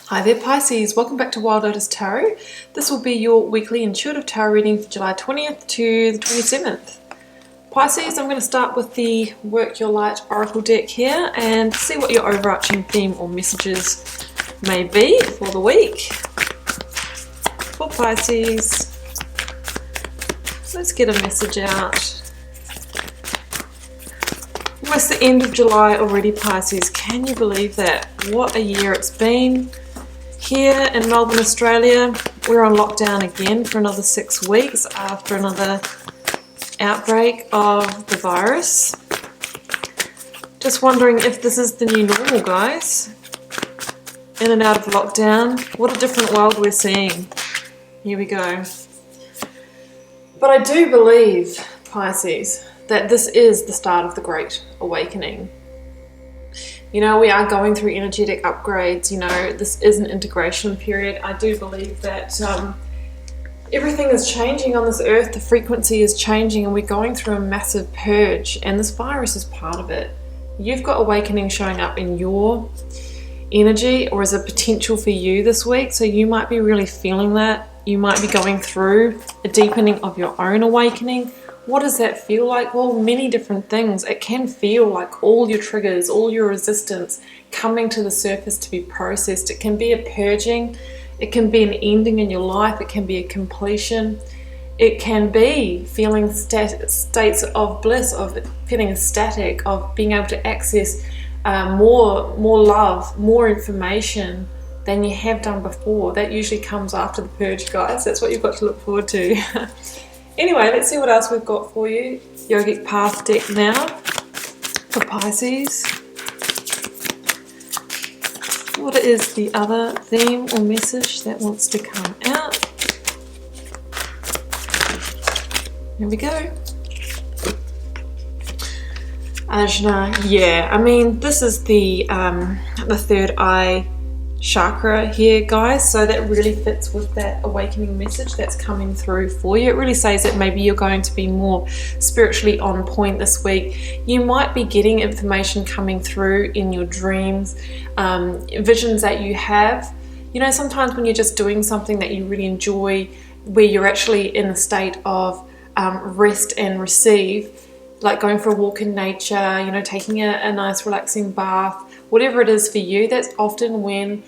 Hi there Pisces, welcome back to Wild Lotus Tarot. This will be your weekly intuitive tarot reading for July 20th to the 27th. Pisces, I'm going to start with the Work Your Light Oracle deck here and see what your overarching theme or messages may be for the week. For Pisces, let's get a message out. Almost the end of July already, Pisces. Can you believe that? What a year it's been. Here in Melbourne, Australia, we're on lockdown again for another 6 weeks after another outbreak of the virus. Just wondering if this is the new normal, guys. In and out of lockdown. What a different world we're seeing. Here we go. But I do believe, Pisces, that this is the start of the Great Awakening. You know, we are going through energetic upgrades. You know, this is an integration period. I do believe that everything is changing on this earth. The frequency is changing and we're going through a massive purge, and this virus is part of it. You've got awakening showing up in your energy or as a potential for you this week, so you might be really feeling that. You might be going through a deepening of your own awakening. What does that feel like? Well, many different things. It can feel like all your triggers, all your resistance coming to the surface to be processed. It can be a purging. It can be an ending in your life. It can be a completion. It can be feeling states of bliss, of feeling ecstatic, of being able to access more love, more information than you have done before. That usually comes after the purge, guys. That's what you've got to look forward to. Anyway, let's see what else we've got for you. Yogic Path deck now for Pisces. What is the other theme or message that wants to come out? Here we go. Ajna, yeah, I mean, this is the third eye chakra here, guys, so that really fits with that awakening message that's coming through for you. It really says that maybe you're going to be more spiritually on point this week. You might be getting information coming through in your dreams, visions that you have. You know, sometimes when you're just doing something that you really enjoy, where you're actually in a state of rest and receive, like going for a walk in nature, you know, taking a nice relaxing bath, whatever it is for you, that's often when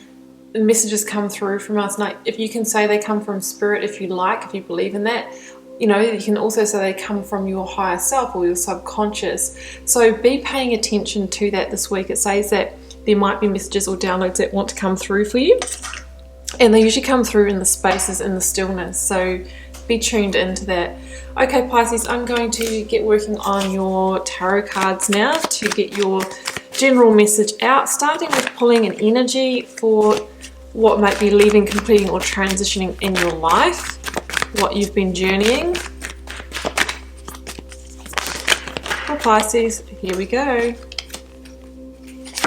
messages come through from us. Now, if you can say they come from spirit, if you like, if you believe in that, you know, you can also say they come from your higher self or your subconscious. So be paying attention to that this week. It says that there might be messages or downloads that want to come through for you, and they usually come through in the spaces, in the stillness. So be tuned into that. Okay, Pisces, I'm going to get working on your tarot cards now to get your general message out, starting with pulling an energy for what might be leaving, completing, or transitioning in your life, what you've been journeying. For Pisces, here we go.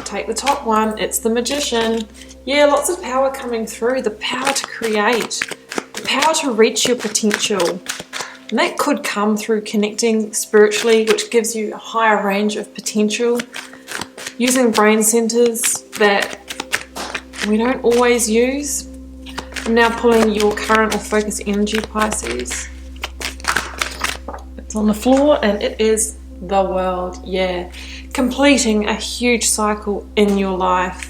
Take the top one, it's the Magician. Yeah, lots of power coming through, the power to create, the power to reach your potential. And that could come through connecting spiritually, which gives you a higher range of potential, using brain centers that we don't always use. I'm now pulling your current or focus energy, Pisces. It's on the floor and it is the World. Yeah, completing a huge cycle in your life.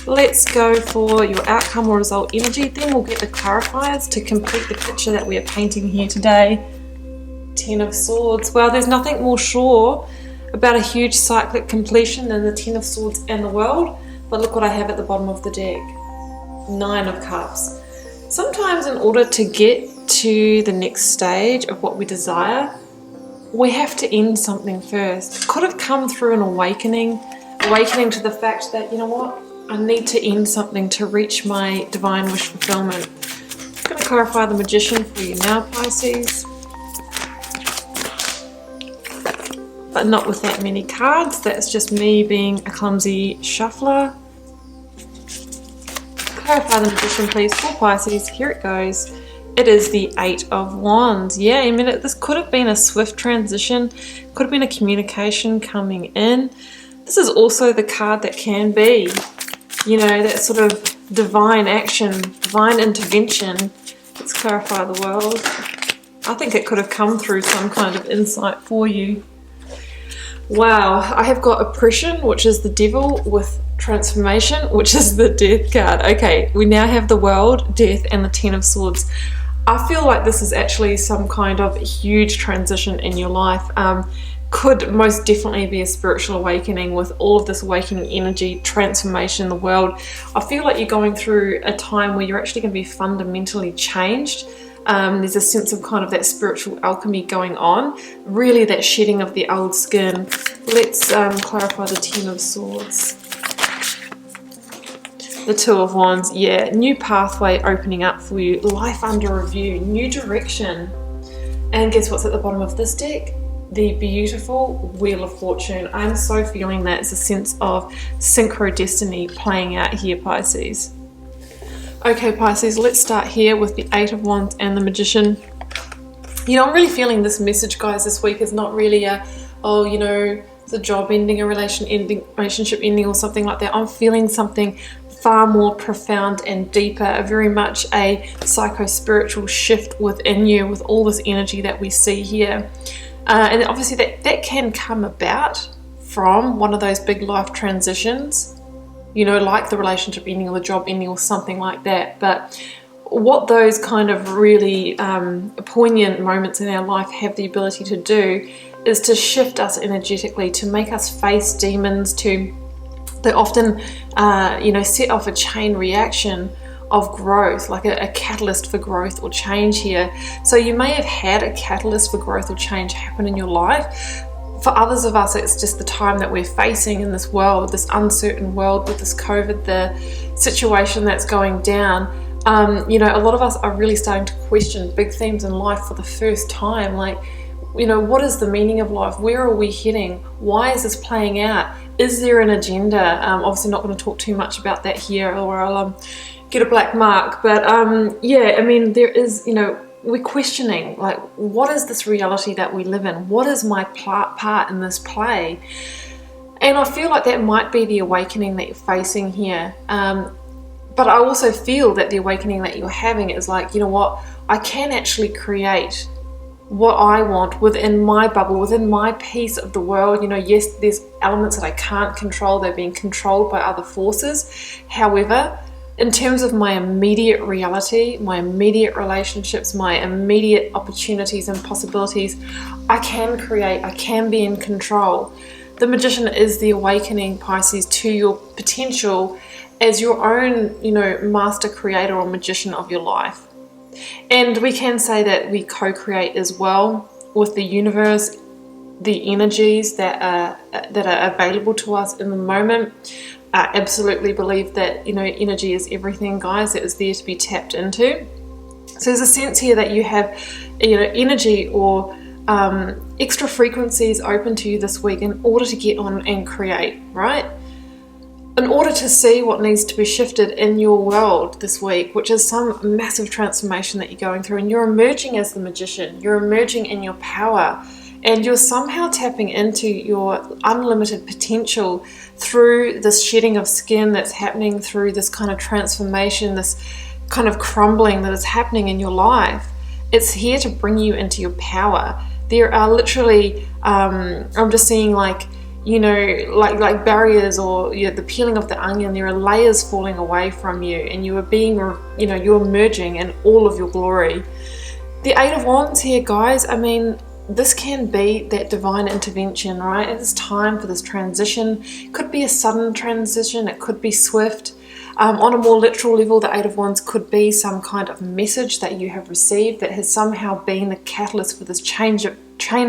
Let's go for your outcome or result energy, then we'll get the clarifiers to complete the picture that we are painting here today. 10 of Swords. Well, there's nothing more sure about a huge cyclic completion than the 10 of Swords and the World, but look what I have at the bottom of the deck. 9 of Cups. Sometimes in order to get to the next stage of what we desire, we have to end something first. It could have come through an awakening to the fact that, you know what, I need to end something to reach my divine wish fulfillment. I'm going to clarify the Magician for you now, Pisces. But not with that many cards. That's just me being a clumsy shuffler. Clarify the Magician, please, for Pisces. Here it goes. It is the 8 of Wands. Yeah, I mean, this could have been a swift transition. Could have been a communication coming in. This is also the card that can be, you know, that sort of divine action, divine intervention. Let's clarify the world. I think it could have come through some kind of insight for you. Wow, I have got oppression, which is the devil, with transformation, which is the death card. Okay, we now have the world, death, and the Ten of Swords. I feel like this is actually some kind of huge transition in your life. Could most definitely be a spiritual awakening with all of this awakening energy, transformation in the world. I feel like you're going through a time where you're actually going to be fundamentally changed. There's a sense of kind of that spiritual alchemy going on, really that shedding of the old skin. Let's clarify the Ten of Swords. The Two of Wands, yeah, new pathway opening up for you, life under review, new direction. And guess what's at the bottom of this deck? The beautiful Wheel of Fortune. I'm so feeling that it's a sense of synchro destiny playing out here, Pisces. Okay, Pisces, let's start here with the Eight of Wands and the Magician. You know, I'm really feeling this message, guys, this week is not really a, oh, you know, the job ending, a relationship ending or something like that. I'm feeling something far more profound and deeper, very much a psycho-spiritual shift within you with all this energy that we see here. And obviously that can come about from one of those big life transitions, you know, like the relationship ending or the job ending or something like that. But what those kind of really poignant moments in our life have the ability to do is to shift us energetically, to make us face demons, they often, you know, set off a chain reaction of growth, like a catalyst for growth or change here. So you may have had a catalyst for growth or change happen in your life. For others of us, it's just the time that we're facing in this world, this uncertain world with this COVID, the situation that's going down. You know, a lot of us are really starting to question big themes in life for the first time. Like, you know, what is the meaning of life? Where are we heading? Why is this playing out? Is there an agenda? Obviously not going to talk too much about that here or I'll get a black mark. But yeah, I mean, there is, you know, we're questioning, like, what is this reality that we live in? What is my part in this play? And I feel like that might be the awakening that you're facing here. But I also feel that the awakening that you're having is like, you know what, I can actually create what I want within my bubble, within my piece of the world. You know, yes, there's elements that I can't control, they're being controlled by other forces. However, in terms of my immediate reality, my immediate relationships, my immediate opportunities and possibilities, I can create, I can be in control. The Magician is the awakening, Pisces, to your potential as your own, you know, master creator or magician of your life. And we can say that we co-create as well with the universe, the energies that are available to us in the moment. I absolutely believe that, you know, energy is everything, guys. It is there to be tapped into. So there's a sense here that you have, you know, energy or extra frequencies open to you this week in order to get on and create, right? In order to see what needs to be shifted in your world this week, which is some massive transformation that you're going through, and you're emerging as the Magician, you're emerging in your power, and you're somehow tapping into your unlimited potential through this shedding of skin that's happening, through this kind of transformation, this kind of crumbling that is happening in your life. It's here to bring you into your power. There are literally, I'm just seeing like, you know, like barriers or, you know, the peeling of the onion. There are layers falling away from you and you are being, you know, you're emerging in all of your glory. The Eight of Wands here, guys, I mean, this can be that divine intervention, right? It is time for this transition. It could be a sudden transition. It could be swift. On a more literal level, the Eight of Wands could be some kind of message that you have received that has somehow been the catalyst for this chain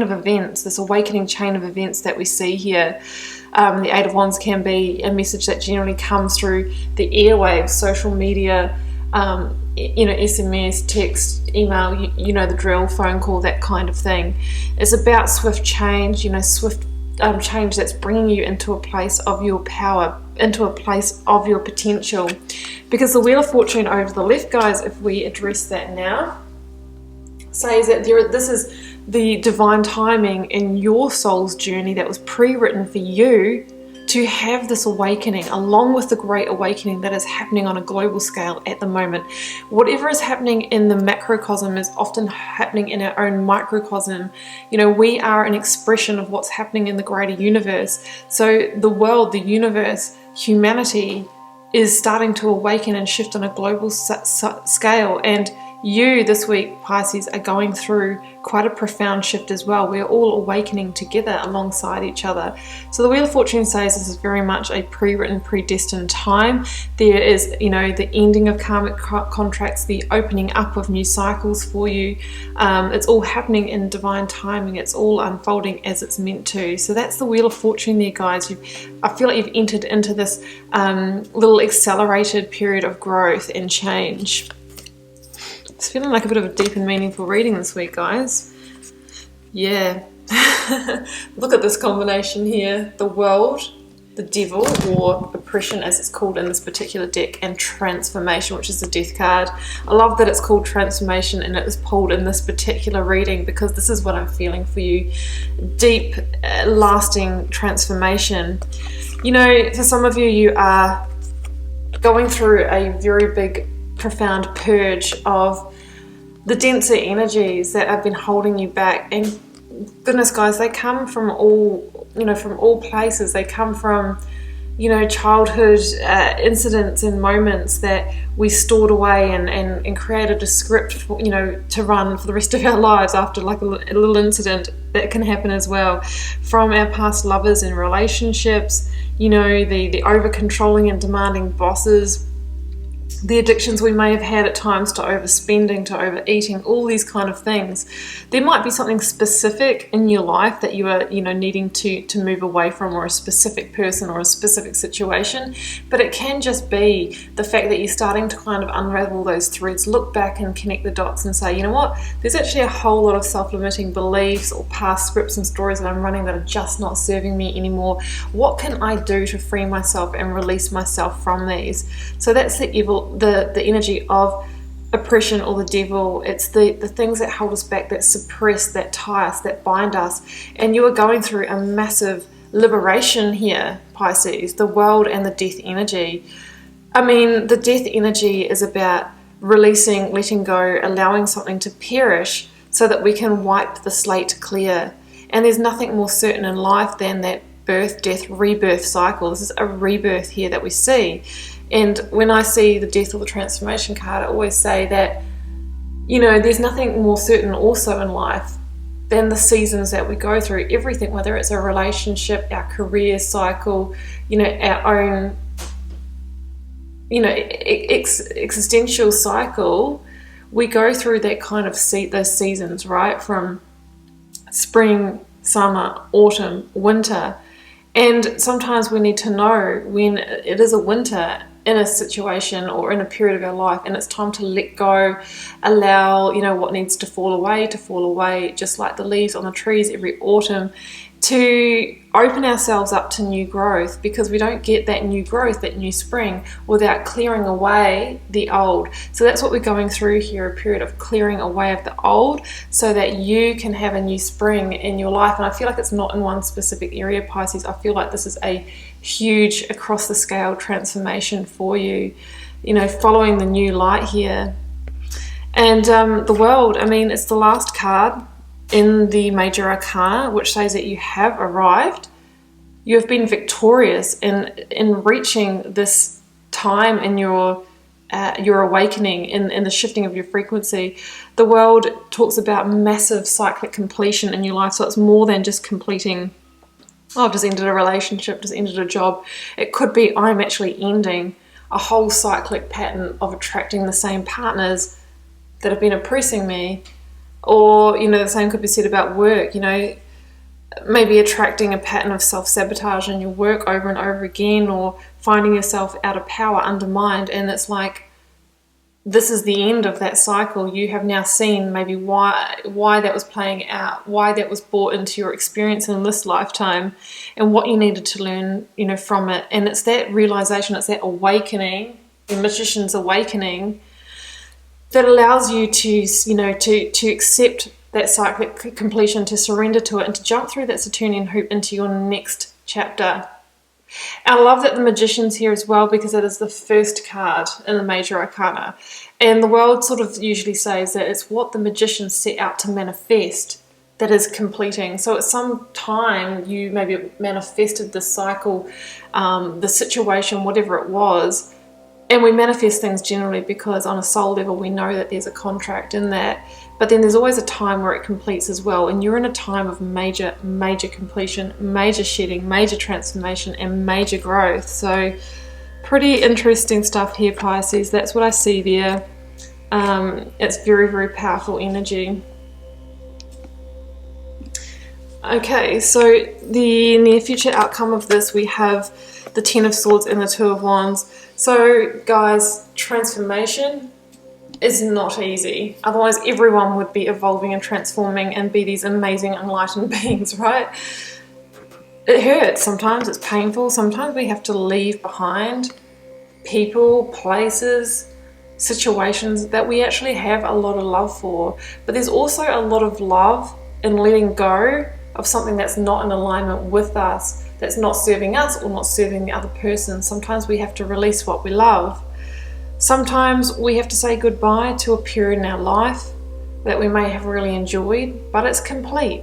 of events, this awakening chain of events that we see here. The Eight of Wands can be a message that generally comes through the airwaves, social media, you know, SMS, text, email, you know the drill, phone call, that kind of thing. It's about swift change, you know, swift change that's bringing you into a place of your power, into a place of your potential. Because the Wheel of Fortune over the left, guys, if we address that now, says that this is the divine timing in your soul's journey that was pre-written for you to have this awakening, along with the great awakening that is happening on a global scale at the moment. Whatever is happening in the macrocosm is often happening in our own microcosm. You know, we are an expression of what's happening in the greater universe. So the world, the universe, humanity is starting to awaken and shift on a global scale. And you this week, Pisces, are going through quite a profound shift as well. We're all awakening together alongside each other. So the Wheel of Fortune says this is very much a pre-written, predestined time. There is, you know, the ending of karmic contracts, the opening up of new cycles for you. It's all happening in divine timing. It's all unfolding as it's meant to. So that's the Wheel of Fortune there, guys. I feel like you've entered into this little accelerated period of growth and change. It's feeling like a bit of a deep and meaningful reading this week, guys. Yeah. Look at this combination here. The World, the Devil, or Oppression as it's called in this particular deck, and Transformation, which is the Death card. I love that it's called Transformation and it is pulled in this particular reading, because this is what I'm feeling for you. Deep, lasting transformation. You know, for some of you, you are going through a very big, profound purge of the denser energies that have been holding you back. And goodness, guys, they come from all, you know, from all places. They come from, you know, childhood incidents and moments that we stored away and created a script for, you know, to run for the rest of our lives after like a little incident that can happen as well. From our past lovers and relationships, you know, the over controlling and demanding bosses, the addictions we may have had at times to overspending, to overeating, all these kind of things. There might be something specific in your life that you are, you know, needing to move away from, or a specific person or a specific situation, but it can just be the fact that you're starting to kind of unravel those threads, look back and connect the dots and say, you know what, there's actually a whole lot of self-limiting beliefs or past scripts and stories that I'm running that are just not serving me anymore. What can I do to free myself and release myself from these? So that's the evil, the energy of oppression or the devil. It's the things that hold us back, that suppress, that tie us, that bind us. And you are going through a massive liberation here, Pisces, the World and the Death energy. I mean, the Death energy is about releasing, letting go, allowing something to perish so that we can wipe the slate clear. And there's nothing more certain in life than that birth, death, rebirth cycle. This is a rebirth here that we see. And when I see the Death or the Transformation card, I always say that, you know, there's nothing more certain also in life than the seasons that we go through. Everything, whether it's a relationship, our career cycle, you know, our own, you know, existential cycle, we go through that kind of those seasons, right? From spring, summer, autumn, winter. And sometimes we need to know when it is a winter in a situation or in a period of our life, and it's time to let go, allow, you know, what needs to fall away, just like the leaves on the trees every autumn, to open ourselves up to new growth, because we don't get that new growth, that new spring, without clearing away the old. So that's what we're going through here, a period of clearing away of the old so that you can have a new spring in your life. And I feel like it's not in one specific area, Pisces. I feel like this is a huge across the scale transformation for you, you know, following the new light here. And the World, I mean, it's the last card in the Major Arcana, which says that you have arrived. You have been victorious in reaching this time in your awakening, in the shifting of your frequency. The World talks about massive cyclic completion in your life, so it's more than just completing, oh, I've just ended a relationship, just ended a job. It could be, I'm actually ending a whole cyclic pattern of attracting the same partners that have been oppressing me. Or, you know, the same could be said about work, you know, maybe attracting a pattern of self-sabotage in your work over and over again, or finding yourself out of power, undermined. And it's like, this is the end of that cycle. You have now seen maybe why that was playing out, why that was brought into your experience in this lifetime, and what you needed to learn, you know, from it. And it's that realization, it's that awakening, the Magician's awakening, that allows you to, you know, to accept that cyclic completion, to surrender to it, and to jump through that Saturnian hoop into your next chapter. I love that the Magician's here as well, because it is the first card in the Major Arcana. And the world sort of usually says that it's what the Magician set out to manifest that is completing. So at some time you maybe manifested the cycle, the situation, whatever it was. And we manifest things generally because on a soul level we know that there's a contract in that. But then there's always a time where it completes as well. And you're in a time of major completion, major shedding, major transformation, and major growth. So pretty interesting stuff here, Pisces. That's what I see there. It's very, very powerful energy. Okay, so the near future outcome of this, we have the Ten of Swords and the Two of Wands. So guys, transformation is not easy. Otherwise everyone would be evolving and transforming and be these amazing enlightened beings, right? It hurts sometimes, it's painful. Sometimes we have to leave behind people, places, situations that we actually have a lot of love for. But there's also a lot of love in letting go of something that's not in alignment with us, that's not serving us or not serving the other person. Sometimes we have to release what we love. Sometimes we have to say goodbye to a period in our life that we may have really enjoyed, but it's complete.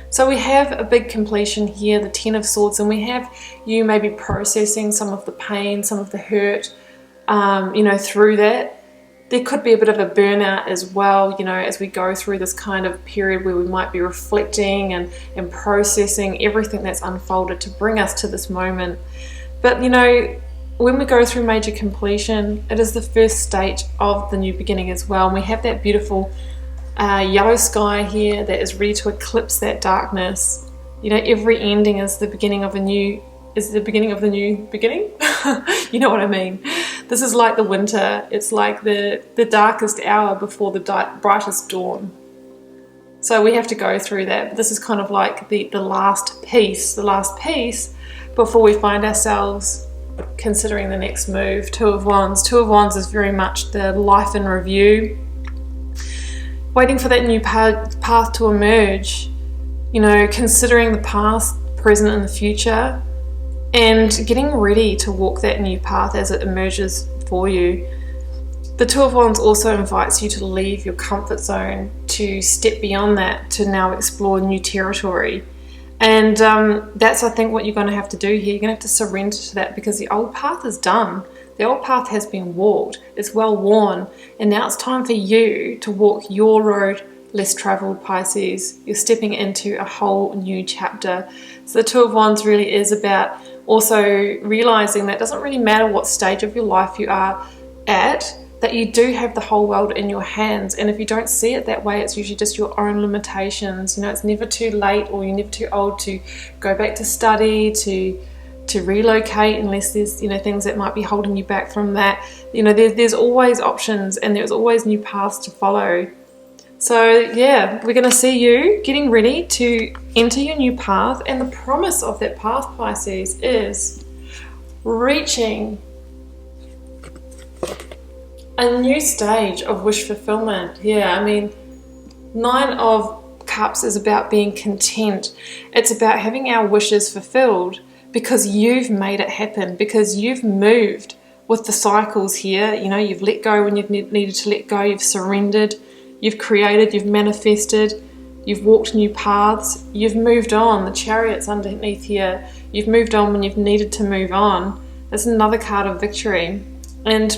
So we have a big completion here, the Ten of Swords, and we have you maybe processing some of the pain, some of the hurt, you know, through that. There could be a bit of a burnout as well, you know, as we go through this kind of period where we might be reflecting and processing everything that's unfolded to bring us to this moment. But, you know, when we go through major completion, it is the first stage of the new beginning as well. And we have that beautiful yellow sky here that is ready to eclipse that darkness. You know, every ending is the beginning of a new, is the beginning of the new beginning. You know what I mean? This is like the winter. It's like the darkest hour before the brightest dawn. So we have to go through that. But this is kind of like the last piece before we find ourselves considering the next move. Two of Wands. Two of Wands is very much the life in review. Waiting for that new path to emerge. You know, considering the past, present and the future, and getting ready to walk that new path as it emerges for you. The Two of Wands also invites you to leave your comfort zone, to step beyond that, to now explore new territory. And that's, I think, what you're going to have to do here. You're going to have to surrender to that, because the old path is done. The old path has been walked. It's well worn. And now it's time for you to walk your road less traveled, Pisces. You're stepping into a whole new chapter. So the Two of Wands really is about also realizing that it doesn't really matter what stage of your life you are at, that you do have the whole world in your hands. And if you don't see it that way, it's usually just your own limitations. You know, it's never too late, or you're never too old to go back to study, to relocate, unless there's, you know, things that might be holding you back from that. You know, there's always options, and there's always new paths to follow. So yeah, we're going to see you getting ready to enter your new path, and the promise of that path, Pisces, is reaching a new stage of wish fulfillment. Yeah, I mean, Nine of Cups is about being content. It's about having our wishes fulfilled because you've made it happen, because you've moved with the cycles here. You know, you've let go when you've needed to let go, you've surrendered, you've created, you've manifested, you've walked new paths, you've moved on. The Chariot's underneath here. You've moved on when you've needed to move on. That's another card of victory. And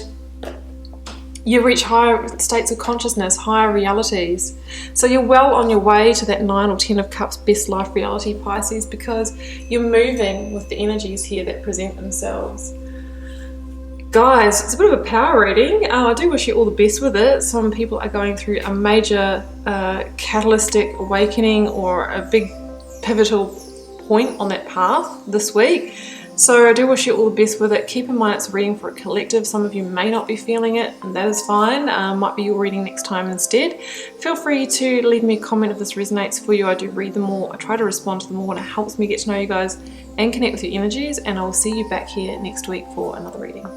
you reach higher states of consciousness, higher realities. So you're well on your way to that 9 or 10 of Cups best life reality, Pisces, because you're moving with the energies here that present themselves. Guys, it's a bit of a power reading. I do wish you all the best with it. Some people are going through a major catalytic awakening or a big pivotal point on that path this week. So I do wish you all the best with it. Keep in mind it's a reading for a collective. Some of you may not be feeling it, and that is fine. Might be your reading next time instead. Feel free to leave me a comment if this resonates for you. I do read them all. I try to respond to them all, and it helps me get to know you guys and connect with your energies. And I will see you back here next week for another reading.